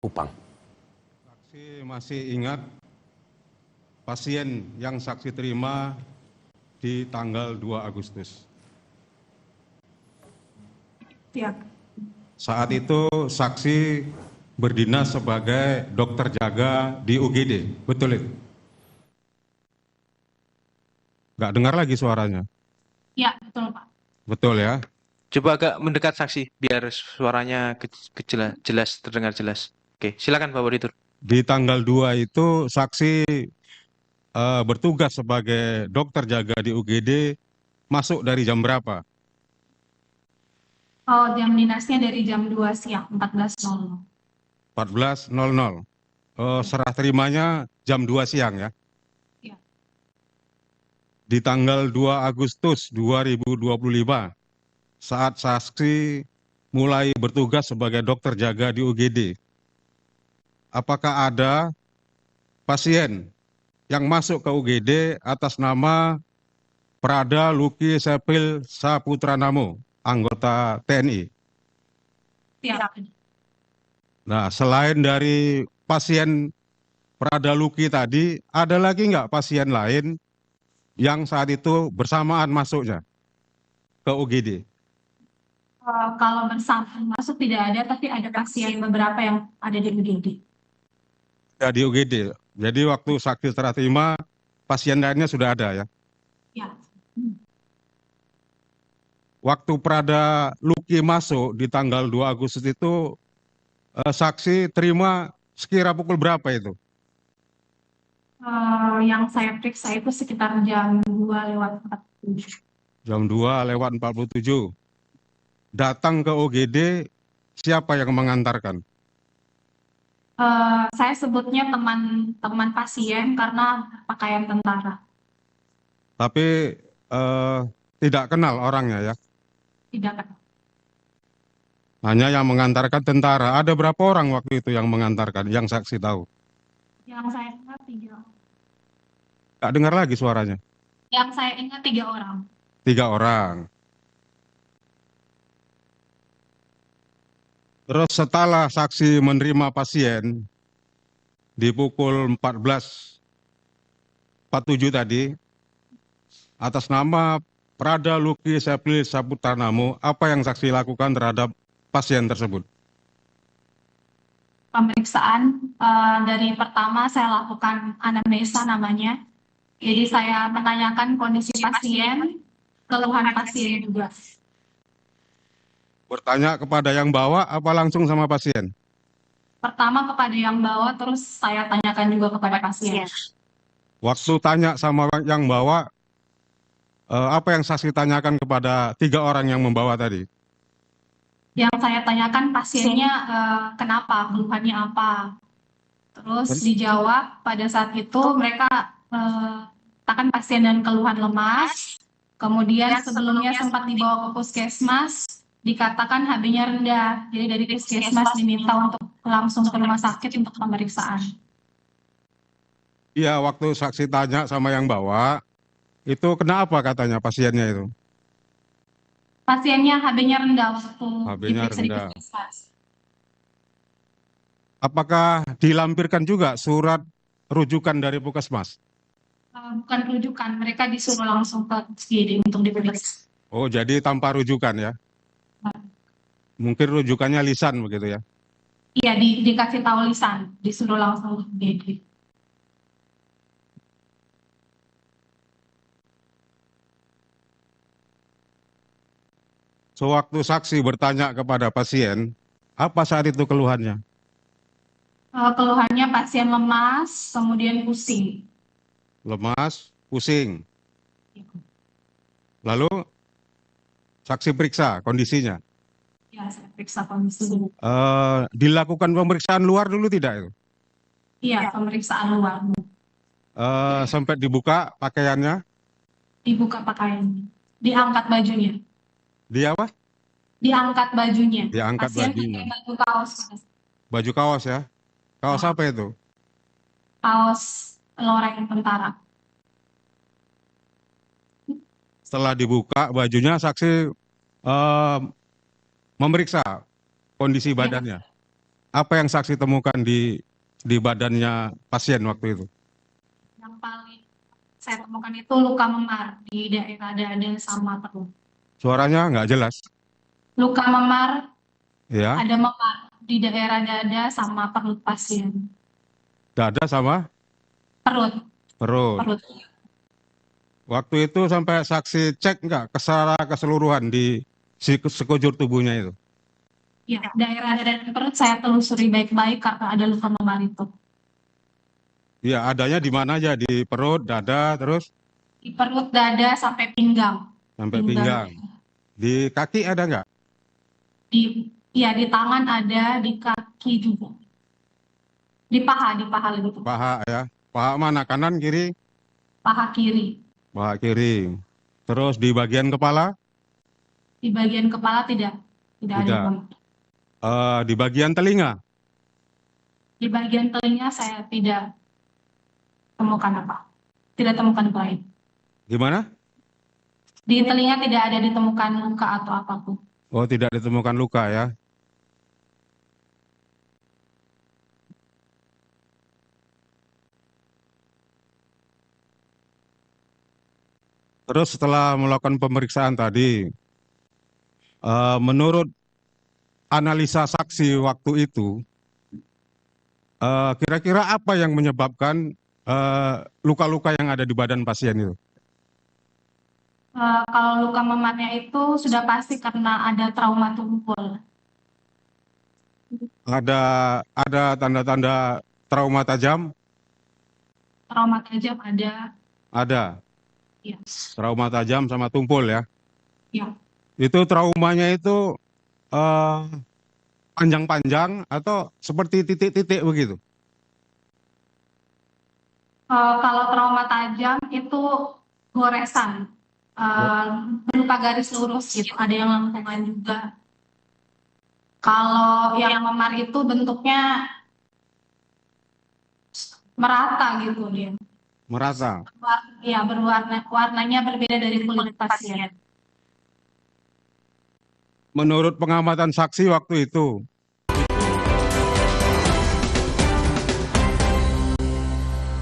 Kupang. Saksi masih ingat pasien yang saksi terima di tanggal 2 Agustus. Ya. Saat itu saksi berdinas sebagai dokter jaga di UGD, betul itu? Nggak dengar lagi suaranya. Ya, betul Pak. Betul ya? Coba agak mendekat saksi biar suaranya jelas, terdengar jelas. Oke, silakan Pak Auditor. Di tanggal 2 itu saksi bertugas sebagai dokter jaga di UGD masuk dari jam berapa? Oh, jam dinasnya dari jam 2 siang, 14.00. 14.00. Serah terimanya jam 2 siang ya? Ya. Di tanggal 2 Agustus 2025, saat saksi mulai bertugas sebagai dokter jaga di UGD, apakah ada pasien yang masuk ke UGD atas nama Prada Luki Sepil Saputranamo, anggota TNI? Ya. Nah, selain dari pasien Prada Luki tadi, ada lagi nggak pasien lain yang saat itu bersamaan masuknya ke UGD? Kalau bersama masuk tidak ada, tapi ada pasien beberapa yang ada di UGD. Ya, di UGD. Jadi waktu saksi serah terima, pasien lainnya sudah ada ya? Ya. Waktu Prada Luki masuk di tanggal 2 Agustus itu, saksi terima sekira pukul berapa itu? Yang saya periksa itu sekitar jam 2:47. Jam 2:47. Datang ke UGD, siapa yang mengantarkan? Saya sebutnya teman-teman pasien karena pakaian tentara. Tapi tidak kenal orangnya ya? Tidak kan? Hanya yang mengantarkan tentara. Ada berapa orang waktu itu yang mengantarkan, yang saksi tahu? Yang saya ingat 3 orang. Nggak dengar lagi suaranya. Yang saya ingat 3 orang. 3 orang. Terus setelah saksi menerima pasien di pukul 14.47 tadi, atas nama Prada Luki Sepil Saputranamo, apa yang saksi lakukan terhadap pasien tersebut? Pemeriksaan dari pertama saya lakukan anamnesa namanya. Jadi saya menanyakan kondisi pasien, keluhan pasien juga. Bertanya kepada yang bawa apa langsung sama pasien? Pertama kepada yang bawa, terus saya tanyakan juga kepada pasien. Waktu tanya sama yang bawa, apa yang saksi tanyakan kepada 3 orang yang membawa tadi? Yang saya tanyakan pasiennya kenapa, keluhannya apa. Terus dijawab pada saat itu mereka katakan pasien dan keluhan lemas. Kemudian sebelumnya sempat dibawa ke puskesmas, dikatakan HB-nya rendah. Jadi dari puskesmas diminta untuk langsung ke rumah sakit untuk pemeriksaan. Iya, waktu saksi tanya sama yang bawa, itu kenapa katanya pasiennya itu? Pasiennya HB-nya rendah waktu HB-nya diperiksa di rendah. puskesmas. Apakah dilampirkan juga surat rujukan dari puskesmas? Bukan rujukan, mereka disuruh langsung ke SGD untuk diperiksa. Oh, jadi tanpa rujukan ya? Mungkin rujukannya lisan begitu ya? Iya, dikasih tahu lisan, disuruh langsung ke SGD. Sewaktu saksi bertanya kepada pasien, apa saat itu keluhannya? Keluhannya pasien lemas, kemudian pusing. Lemas, pusing. Lalu saksi periksa kondisinya. Ya, saya periksa kondisi. Dilakukan pemeriksaan luar dulu tidak itu? Iya, pemeriksaan luar. Sampai dibuka pakaiannya? Dibuka pakaiannya. Diangkat bajunya. Di apa? Diangkat bajunya. Diangkat Pasien bajunya. pakai baju kaos. Baju kaos ya? Kaos apa itu? Kaos loreng tentara. Setelah dibuka bajunya, saksi memeriksa kondisi badannya. Apa yang saksi temukan di badannya pasien waktu itu? Yang paling saya temukan itu luka memar di daerah dada sama perut. Suaranya nggak jelas, Luka memar, ya. ada memar di daerah dada sama perut pasien. Dada sama Perut, perut. perut. Waktu itu sampai saksi cek nggak secara keseluruhan di sekujur tubuhnya itu? Ya, daerah dada dan perut saya telusuri baik-baik karena ada luka memar itu. Ya, adanya di mana aja? Di perut, dada, terus Di perut, dada, sampai pinggang. sampai pinggang. Di kaki ada nggak? Ya, di tangan ada, di kaki juga. Di paha lebih tepat. Paha ya. Paha mana? Kanan, kiri? Paha kiri. Paha kiri. Terus di bagian kepala? Di bagian kepala tidak ada Tidak. luka. Di bagian telinga? Di bagian telinga saya tidak temukan apa. Tidak temukan luka lain. Gimana? Di telinga tidak ada ditemukan luka atau apapun. Oh, tidak ditemukan luka ya. Terus setelah melakukan pemeriksaan tadi, menurut analisa saksi waktu itu, kira-kira apa yang menyebabkan luka-luka yang ada di badan pasien itu? Kalau luka memarnya itu sudah pasti karena ada trauma tumpul. Ada tanda-tanda trauma tajam? Trauma tajam ada. Ada. Ya. Trauma tajam sama tumpul ya. Ya. Itu traumanya itu panjang-panjang atau seperti titik-titik begitu? Kalau trauma tajam itu goresan, berupa garis lurus gitu. Ada yang lengkungan juga. Kalau yang memar itu bentuknya merata gitu dia. Merata. Ya, warnanya berbeda dari kulit pasien. Menurut pengamatan saksi waktu itu,